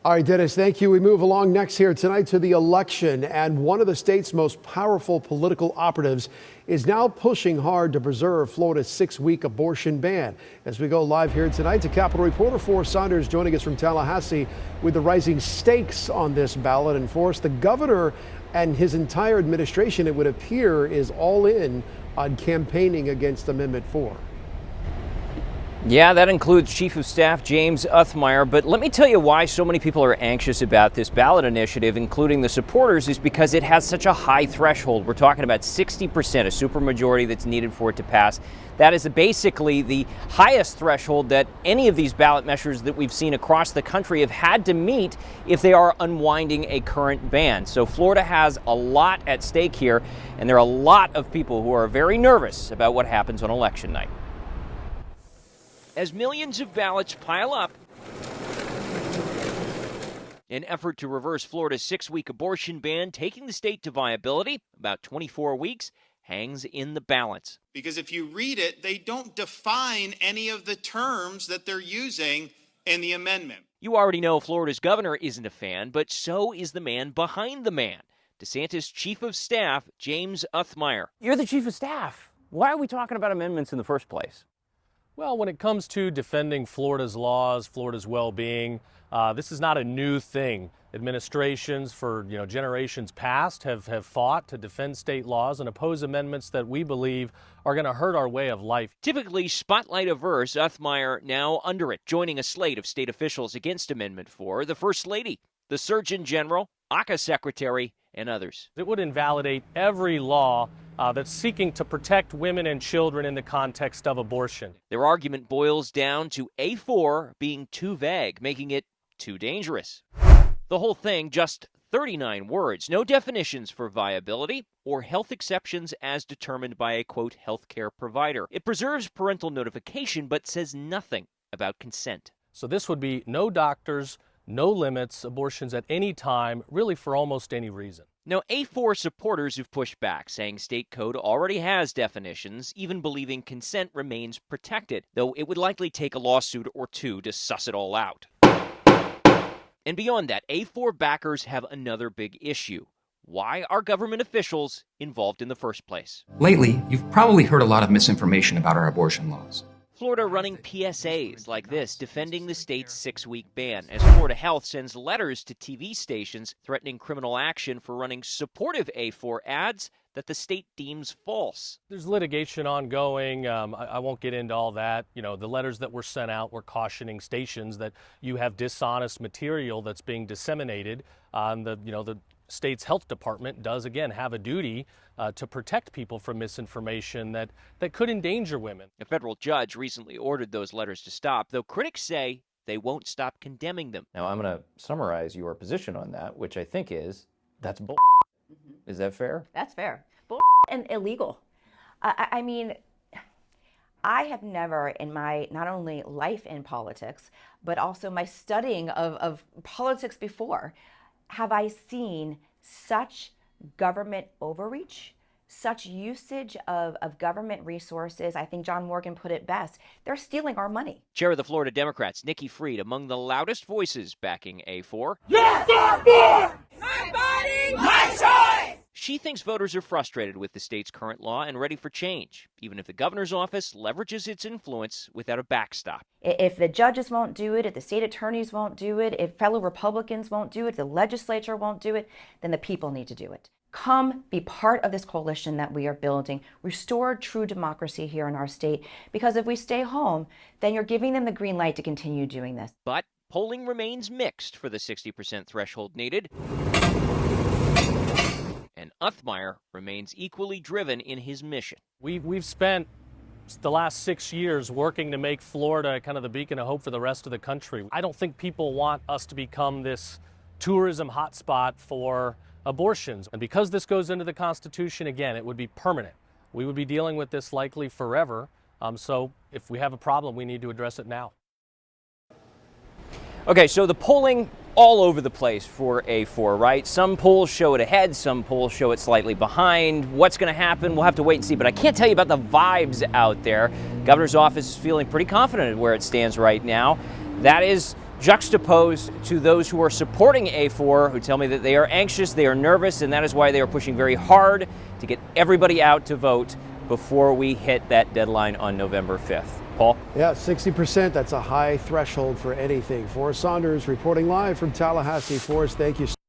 All right, Dennis, thank you. We move along next here tonight to the election, and one of the state's most powerful political operatives is now pushing hard to preserve Florida's 6-week abortion ban. As we go live here tonight to Capitol reporter Forrest Saunders joining us from Tallahassee with the rising stakes on this ballot. And Forrest, the governor and his entire administration, it would appear, is all in on campaigning against Amendment 4. Yeah, that includes Chief of Staff James Othmeyer. But let me tell you why so many people are anxious about this ballot initiative, including the supporters, is because it has such a high threshold. We're talking about 60%, a supermajority that's needed for it to pass. That is basically the highest threshold that any of these ballot measures that we've seen across the country have had to meet if they are unwinding a current ban. So Florida has a lot at stake here, and there are a lot of people who are very nervous about what happens on election night. As millions of ballots pile up, an effort to reverse Florida's 6-week abortion ban, taking the state to viability, about 24 weeks, hangs in the balance. Because if you read it, they don't define any of the terms that they're using in the amendment. You already know Florida's governor isn't a fan, but so is the man behind the man, DeSantis' Chief of Staff, James Othmeyer. You're the Chief of Staff. Why are we talking about amendments in the first place? Well, when it comes to defending Florida's laws, Florida's well-being, this is not a new thing. Administrations for generations past have fought to defend state laws and oppose amendments that we believe are going to hurt our way of life. Typically spotlight averse, Othmeyer now under it, joining a slate of state officials against Amendment 4, the First Lady, the Surgeon General, ACA Secretary, and others. It would invalidate every law that's seeking to protect women and children in the context of abortion. Their argument boils down to A4 being too vague, making it too dangerous. The whole thing, just 39 words, no definitions for viability or health exceptions as determined by a, quote, healthcare provider. It preserves parental notification but says nothing about consent. So this would be no doctors, no limits, abortions at any time, really for almost any reason. Now, A4 supporters have pushed back, saying state code already has definitions, even believing consent remains protected, though it would likely take a lawsuit or two to suss it all out. And beyond that, A4 backers have another big issue. Why are government officials involved in the first place? Lately, you've probably heard a lot of misinformation about our abortion laws. Florida running PSAs like this, defending the state's 6-week ban, as Florida Health sends letters to TV stations threatening criminal action for running supportive A4 ads that the state deems false. There's litigation ongoing. I won't get into all that. The letters that were sent out were cautioning stations that you have dishonest material that's being disseminated. The state's health department does, again, have a duty to protect people from misinformation that could endanger women. A federal judge recently ordered those letters to stop, though critics say they won't stop condemning them. Now, I'm going to summarize your position on that, which I think is that's bull. Mm-hmm. Is that fair? That's fair. Bull and illegal. I mean, I have never in my not only life in politics, but also my studying of politics before, have I seen such government overreach, such usage of government resources. I think John Morgan put it best. They're stealing our money. Chair of the Florida Democrats, Nikki Fried, among the loudest voices backing A4. Yes, our my body, my choice! She thinks voters are frustrated with the state's current law and ready for change, even if the governor's office leverages its influence without a backstop. If the judges won't do it, if the state attorneys won't do it, if fellow Republicans won't do it, if the legislature won't do it, then the people need to do it. Come be part of this coalition that we are building. Restore true democracy here in our state, because if we stay home, then you're giving them the green light to continue doing this. But polling remains mixed for the 60% threshold needed. And Othmeyer remains equally driven in his mission. We've spent the last 6 years working to make Florida kind of the beacon of hope for the rest of the country. I don't think people want us to become this tourism hotspot for abortions. And because this goes into the Constitution, again, it would be permanent. We would be dealing with this likely forever. So if we have a problem, we need to address it now. Okay, so the polling all over the place for A4, right? Some polls show it ahead, some polls show it slightly behind. What's going to happen? We'll have to wait and see, but I can't tell you about the vibes out there. Governor's office is feeling pretty confident where it stands right now. That is juxtaposed to those who are supporting A4, who tell me that they are anxious, they are nervous, and that is why they are pushing very hard to get everybody out to vote before we hit that deadline on November 5th. Paul? Yeah, 60%. That's a high threshold for anything. Forrest Saunders reporting live from Tallahassee. Forrest, thank you.